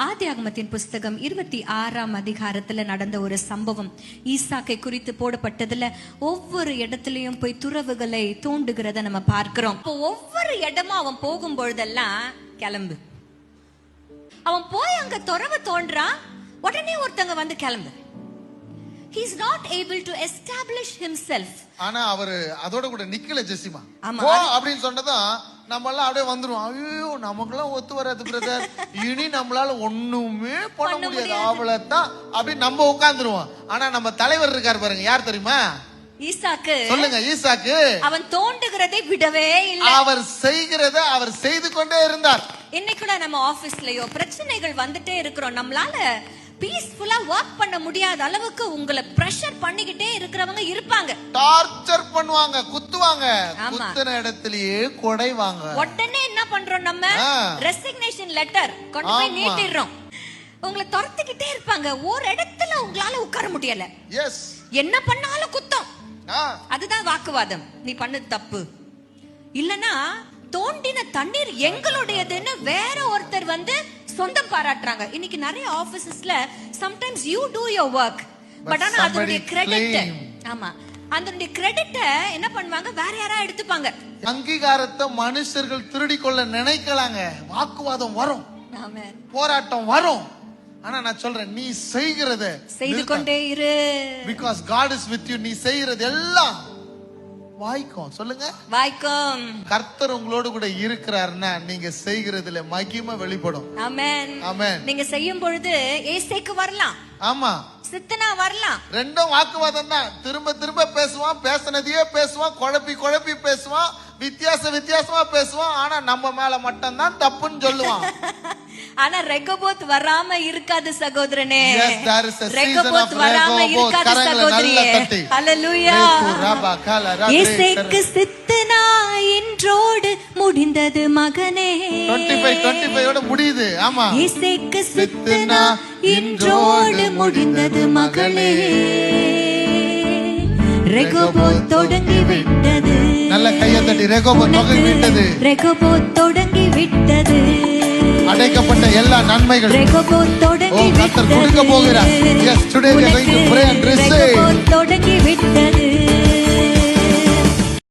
ஆதியாகமத்தின் புஸ்தகம் 26ஆம் அதிகாரத்துல நடந்த ஒரு சம்பவம். ஈசாக்கை குறித்து போடப்பட்டதுல ஒவ்வொரு இடத்துலயும் போய் துறவுகளை தூண்டுகிறத நம்ம பார்க்கிறோம். இப்போ ஒவ்வொரு இடமா அவன் போகும் பொழுதெல்லாம் கிளம்பு, அவன் போய் அங்க துறவு தோன்றான், உடனே ஒருத்தங்க வந்து கிளம்பு. He is not able to establish himself. ஆனா அவரு அதோட கூட நிக்கல ஜெசிமா. ஆமா, போ அப்படின்னு சொன்னதும் நம்ம எல்லாம் அப்படியே வந்துருவோம். ஐயோ நமக்கெல்லாம் ஒத்து வராது பிரதர், இனி நம்மளால ஒண்ணுமே பண்ண முடியாது, அவ்வளவுதான் அப்படின்னு நம்ம உட்கார்ந்துருவோம். ஆனா நம்ம தலைவர் இருக்காரு பாருங்க, யார் தெரியுமா? ஈசாக்கு. சொல்லுங்க, ஈசாக்கு. அவன் தோண்டுகிறதை விடவே இல்லை, அவர் செய்கிறதை அவர் செய்து கொண்டே இருந்தார். இன்னைக்கு கூட நம்ம ஆபீஸ்லயோ பிரச்சனைகள் வந்துட்டே இருக்கிறோம், நம்மளால பீஸ்ஃபுல்லா வர்க் பண்ண முடியாத அளவுக்கு உங்களை பிரஷர் பண்ணிக்கிட்டே இருக்கிறவங்க இருப்பாங்க. டார்ச்சர் பண்ணுவாங்க, குத்துவாங்க, குத்துன இடத்திலேயே கொடைவாங்க. உடனே என்ன பண்றோம், நம்ம ரெசிக்னேஷன் லெட்டர் கொண்டு போய் நீட்டிடுறோம். உங்களை துரத்திக்கிட்டே இருப்பாங்க, ஒரு இடத்துல உங்களால உட்கார முடியல. எஸ், என்ன பண்ணாலும் குத்தம். அதுதான் வாக்குவாதம், நீ பண்ணது தப்பு. இல்லனா தோண்டின தண்ணீர் எங்களுடையதுன்னு வேற ஒருத்தர் வந்து சொந்தம் பாராட்டுறாங்க. இன்னைக்கு நிறைய ஆபீசஸ்ல sometimes you do your work, but ஆனா அதோட கிரெடிட், ஆமா, அதோட கிரெடிட்ட என்ன பண்ணுவாங்க, வேற யாரா எடுத்துப்பாங்க. அங்கீகாரத்தை மனுஷர்கள் திருடி கொள்ள நினைக்கலாங்க. வாக்குவாதம் வரும், ஆமென், போராட்டம் வரும். ஆனா நான் சொல்றேன், நீ செய்கிறத செய்து கொண்டே இரு. because God is with you. நீ செய்கிறது எல்லாம் வாய்க்கும். சொல்லுங்க, வாய்க்கும். கர்த்தர் உங்களோடு கூட இருக்கிறாருன்னா நீங்க செய்கிறதுல மகிமை வெளிப்படும். ஆமென், ஆமென். நீங்க செய்யும் பொழுது ஏசேக்கு வரலாம், ஆமா, சித்தனா வரலாம். ரெண்டும் வாக்குவாதம் தான். திரும்ப திரும்ப பேசுவான், பேசினதையே பேசுவான், குழப்பி குழப்பி பேசுவான், வித்தியாசமா பேசுவான். ஆனா நம்ம மேல மட்டும் தான் தப்புன்னு சொல்லுவான். ஆனா ரெகோபோத் வராம இருக்காது சகோதரனே. ரெகோபோத் வராம இருக்காது சகோதரியே. ஹல்லேலூயா. இயேசுக்கு சித்தனா இன்றோடு முடிந்தது மகனே. 25 ஓட முடியுது. ஆமா, இயேசுக்கு சித்தனா இன்றோடு முடிந்தது மகளே. ரெகோபோத் தொடங்கி விட்டது. நல்ல கையை தட்டி, ரெகோபோத் தொடங்கி விட்டது. ரெகோபோத் தொடங்கி விட்டது. அடைக்கப்பட்ட எல்லா நன்மைகள் ரெகோபோத் தொடங்கி விட்டது. கர்த்தர் கொடுக்க போகிறார். Yes, today we are going to pray and receive. Rehoboth தொடங்கி விட்டது.